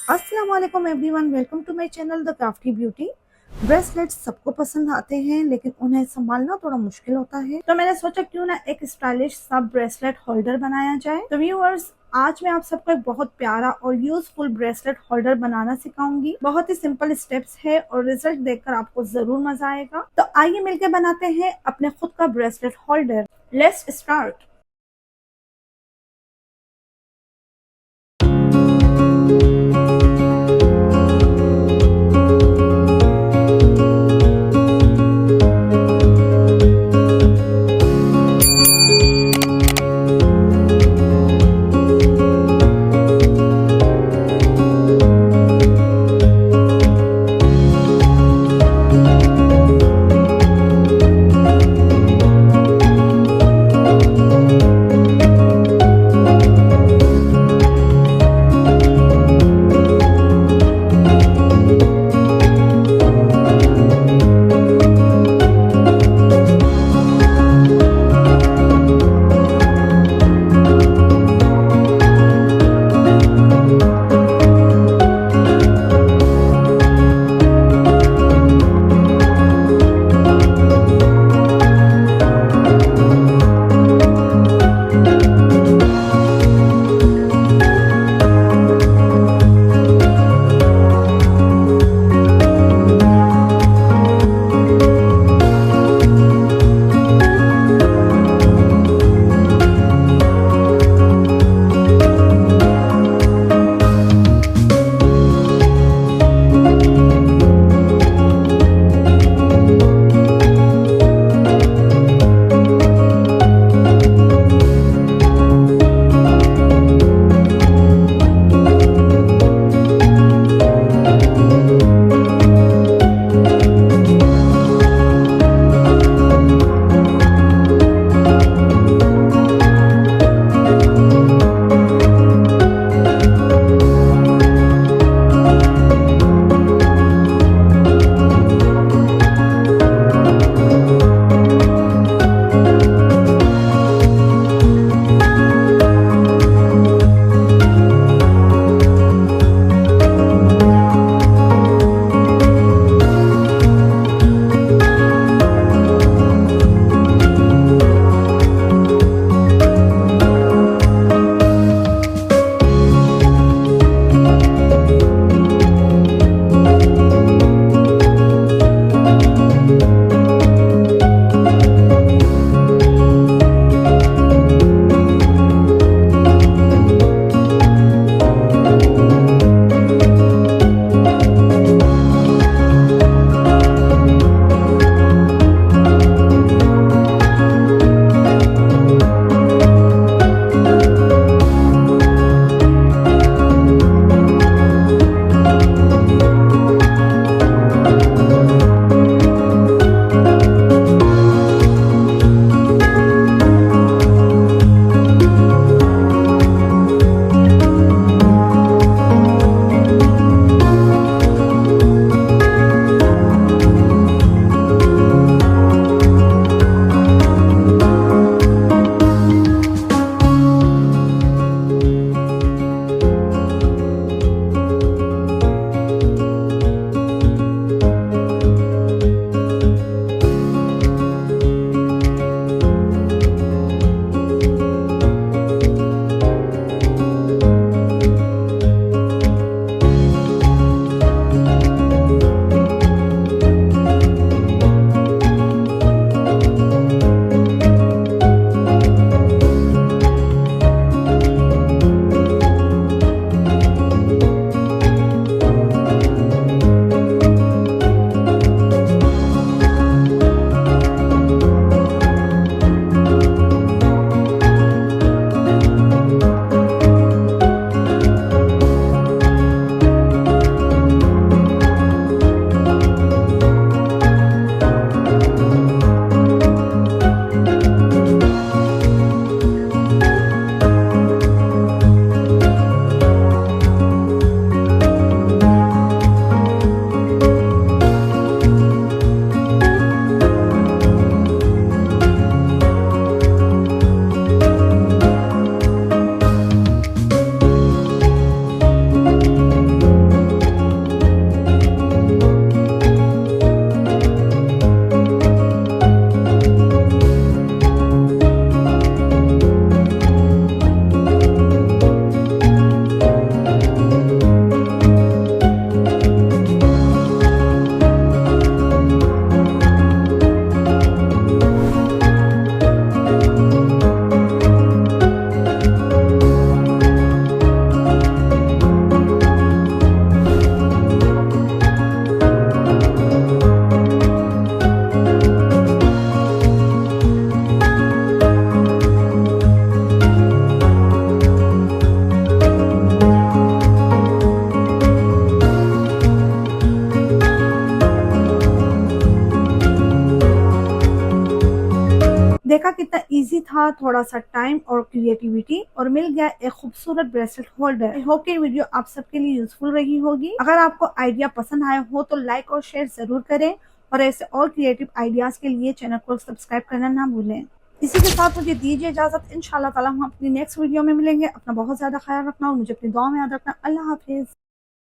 अस्सलाम वालेकुम everyone, welcome to my channel the crafty beauty. Bracelets सबको पसंद आते हैं लेकिन उन्हें संभालना थोड़ा मुश्किल होता है, तो मैंने सोचा क्यों ना एक स्टाइलिश सा ब्रेसलेट होल्डर बनाया जाए। तो व्यूअर्स, आज मैं आप सबको एक बहुत प्यारा और यूजफुल ब्रेसलेट होल्डर बनाना सिखाऊंगी। बहुत ही सिंपल स्टेप्स है और रिजल्ट देखकर आपको जरूर मजा आएगा। तो आइए मिलकर बनाते हैं अपने खुद का ब्रेसलेट होल्डर। Let's start. देखा कितना इजी था, थोड़ा सा टाइम और क्रिएटिविटी और मिल गया एक खूबसूरत ब्रेसलेट होल्डर। आई होप कि वीडियो आप सबके लिए यूजफुल रही होगी। अगर आपको आइडिया पसंद आया हो तो लाइक और शेयर जरूर करें और ऐसे और क्रिएटिव आइडियाज के लिए चैनल को सब्सक्राइब करना ना भूलें। इसी के साथ मुझे दीजिए इजाजत। इंशाल्लाह ताला हम अपनी नेक्स्ट वीडियो में मिलेंगे। अपना बहुत ज्यादा ख्याल रखना और मुझे अपनी दुआ में याद रखना। अल्लाह हाफिज।